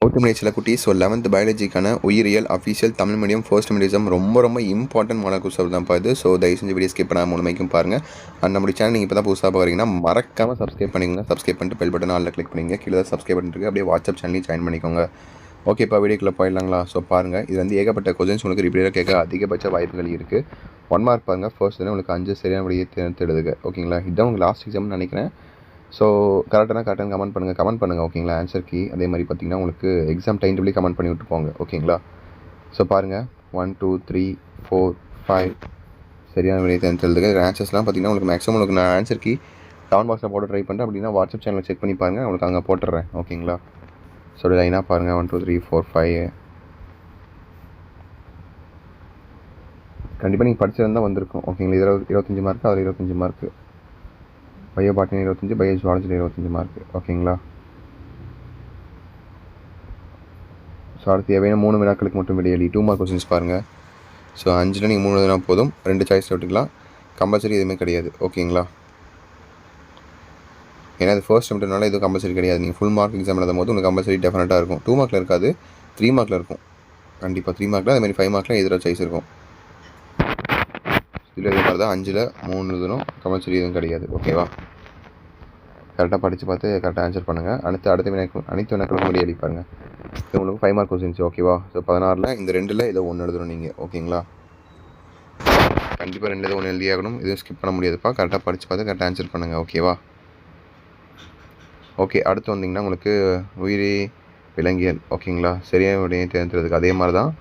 கௌதம் சில குட்டி. So 11th பயாலஜிக்கான உயிரியல் official Tamil medium first medium ரொம்ப இம்பார்ட்டன்ட் மாடல் குரூப் தான்ப்பா இது. ஸோ தயவு செஞ்சு வீடியோ ஸ்கிப் பண்ணாமல் முழுமைக்கும் பாருங்கள். அண்ட் நம்மளுடைய சேனல் நீங்கள் இப்போ தான் புதுசாக பார்க்குறீங்கன்னா மறக்காமல் சப்ஸ்கிரைப் பண்ணிக்கோங்க. சப்ஸ்கிரைப் பண்ணிட்டு பெல் பட்டன் ஆலில் கிளிக் பண்ணிங்க. கீழே தான் சப்ஸ்கிரைப் பண்ணிட்டு அப்படியே வாட்ஸ்அப் சேனலையும் ஜாயின் பண்ணிக்கோங்க. ஓகேப்பா, வீடியோக்குள்ளே போயிடலாங்களா? ஸோ பாருங்கள், இது வந்து ஏகப்பட்ட கொஸ்டின்ஸ் உங்களுக்கு ரிப்பீட்டாக கேட்க அதிகபட்ச வாய்ப்புகள் இருக்குது. 1 மார்க் பாருங்கள். ஃபர்ஸ்ட் வந்து உங்களுக்கு 5 சரியான விடையை தேர்ந்தெடுங்க. ஓகேங்களா? இதுதான் உங்களுக்கு லாஸ்ட் எக்ஸாம்னு நினைக்கிறேன். ஸோ கரெக்டாக கமெண்ட் பண்ணுங்கள். ஓகேங்களா? ஆன்சர் கீ அதே மாதிரி பார்த்தீங்கன்னா உங்களுக்கு எக்ஸாம் டைம் டேபிளே கமெண்ட் பண்ணி விட்டு போங்க. ஓகேங்களா? ஸோ பாருங்கள், 1 2 3 4 5 சரியான விடையை தேர்ந்தெடுங்க. ஆன்சர்ஸ்லாம் பார்த்தீங்கன்னா உங்களுக்கு மேக்ஸிமம் உங்களுக்கு நான் ஆன்சர் கீ கமெண்ட் பாக்ஸில் போட்டு ட்ரை பண்ணுறேன். அப்படின்னா வாட்ஸ்அப் சேனலில் செக் பண்ணி பாருங்கள், உங்களுக்கு அங்கே போட்டுடுறேன். ஓகேங்களா? ஸோ லைனாக பாருங்கள், 1 2 3 4 5 கண்டிப்பாக நீங்கள் படிச்சிருந்தால் வந்திருக்கும். ஓகேங்களா? இதில் 25 மார்க்கு, அதில் 25 மார்க்கு, பயோ பாட்னி 25, பயோ ஜுவாலஜியில் 25 மார்க்கு. ஓகேங்களா? ஸோ அடுத்து தேவையான 3 வினாக்களுக்கு மட்டும் விடையளி. 2 மார்க் கொஸ்டின்ஸ் பாருங்கள். ஸோ 5ல் நீங்கள் 3 எழுதினா போதும், 2 சாய்ஸில் விட்டுக்கலாம். கம்பல்சரி எதுவுமே கிடையாது. ஓகேங்களா? ஏன்னா இது ஃபர்ஸ்ட் அட்டெம்ப்ட்னால எதுவும் கம்பல்சரி கிடையாது. நீங்கள் ஃபுல் மார்க் எக்ஸாம் எழுதும் போது உங்களுக்கு கம்பல்சரி டெஃபினட்டாக இருக்கும். 2 மார்க்கில் இருக்காது, 3 மார்க்கில் இருக்கும். கண்டிப்பாக 3 மார்க்கில் அதேமாதிரி 5 மார்க்கில் எதிராக சாய்ஸ் இருக்கும். இதில் இதே மாதிரி தான் 5ல் 3 எழுதணும், கம்பல்சரி எதுவும் கிடையாது. ஓகேவா? கரெக்டாக படித்து பார்த்து கரெக்டாக ஆன்சர் பண்ணுங்கள். அனைத்து வினாக்களுக்கும் விடையை அளிப்பாங்க. இது உங்களுக்கு 5 மார்க் கொஸ்டின்ஸ். ஓகேவா? ஸோ 16ல் இந்த 2ல் ஏதோ 1 எழுதணும் நீங்கள். ஓகேங்களா? கண்டிப்பாக 2 ஏதோ 1 எழுதியாகணும். எதுவும் ஸ்கிப் பண்ண முடியாதுப்பா. கரெக்டாக படித்து பார்த்து கரெக்டாக ஆன்சர் பண்ணுங்கள். ஓகேவா? ஓகே, அடுத்து வந்தீங்கன்னா உங்களுக்கு உயிரி விலங்கியல். ஓகேங்களா? சரியான விடையை தேர்ந்தெடுக்கிறதுக்கு அதே மாதிரி தான்.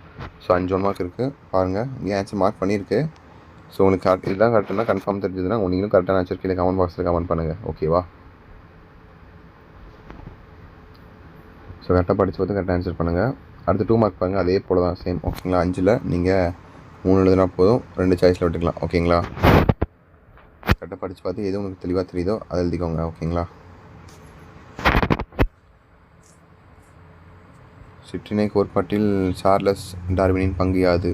ஸோ 5 1 மார்க் இருக்குது பாருங்கள். இங்கே ஆன்சர் மார்க் பண்ணியிருக்கு. ஸோ உங்களுக்கு இதெல்லாம் கரெக்டாக கன்ஃபார்ம் தெரிஞ்சதுன்னா நீங்களும் கரெக்டான ஆன்சர் கீழே கமெண்ட் பாக்ஸில் கமெண்ட் பண்ணுங்கள். ஓகேவா? ஸோ கரெக்டாக படித்து பார்த்து கரெக்டாக ஆன்சர் பண்ணுங்கள். அடுத்து 2 மார்க் பாருங்கள். அதே போல் தான் சேம். ஓகேங்களா? 5ல் நீங்கள் 3 எழுதினா போதும், 2 சாய்ஸில் விட்டுக்கலாம். ஓகேங்களா? கரெக்டாக படித்து பார்த்து எது உங்களுக்கு தெளிவாக தெரியுதோ அதை எழுதிக்கோங்க. ஓகேங்களா? சிற்றினை கோட்பாட்டில் சார்லஸ் டார்வினின் பங்கு யாது?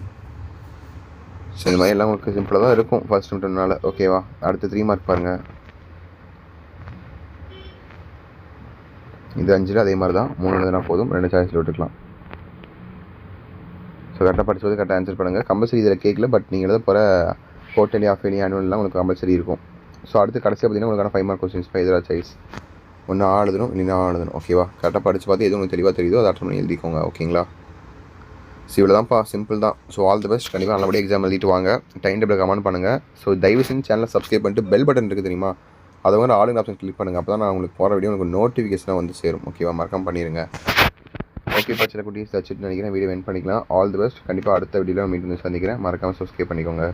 ஸோ இந்த மாதிரி எல்லாம் உங்களுக்கு சிம்பிளாக தான் இருக்கும் ஃபர்ஸ்ட் அட்டெம்ப்ட்னால. ஓகேவா? அடுத்து 3 மார்க் பாருங்கள். இது 5ல் அதே மாதிரி தான், 3 எழுதினா போதும், 2 சாய்ஸில் விட்டுக்கலாம். ஸோ கரெக்டாக படிச்சு கரெக்டாக ஆன்சர் பண்ணுங்கள். கம்பல்சரி இதில் கேட்கல, பட் நீங்கள் எழுத போகிற குவார்ட்டர்லி, ஆஃப் இயர்லி, ஆனுவல்லாம் உங்களுக்கு கம்பல்சரி இருக்கும். ஸோ அடுத்து கடைசியாக பார்த்தீங்கன்னா உங்களுக்கான 5 மார்க் கொஸ்டின்ஸ் எதிராக சாய்ஸ். ஒன்று ஆ எழுதணும், இல்லைன்னா எழுதணும். ஓகேவா? கரெக்டாக படித்து பார்த்து எது உங்களுக்கு தெளிவாக தெரியுதோ அதை அட்டன் பண்ணி எழுதிக்கோங்க. ஓகேங்களா? ஸோ இவ்வளோ தான்ப்பா, சிம்பிள் தான். So all the best. கண்டிப்பாக நல்லபடியாக எக்ஸாம் எழுதிட்டு வாங்க. டைம் டேபிள் கமெண்ட் பண்ணுங்கள். ஸோ தயவு செஞ்சு சேனலை சப்ஸ்கிரைப் பண்ணிட்டு பெல் பட்டன் இருக்குது தெரியுமா, அதை வந்து ஆளுங்க ஆப்ஷன் கிளிக் பண்ணுங்கள். அப்போ தான் நான் உங்களுக்கு போகிற வீடியோ உங்களுக்கு நோட்டிஃபிகேஷனாக வந்து சேரும். ஓகேவா? மறக்காம பண்ணிடுங்க. ஓகேப்பா, சில குட்டீஸ் வச்சுட்டு நினைக்கிறேன் வீடியோ எண்ட் பண்ணிக்கலாம். All the best. கண்டிப்பாக அடுத்த வீடியோவில் மீண்டும் சந்திக்கிறேன். மறக்காமல் சப்ஸ்கிரைப் பண்ணிக்கோங்க.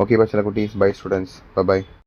ஓகேப்பா சில குட்டீஸ், பை ஸ்டூடெண்ட்ஸ், பை.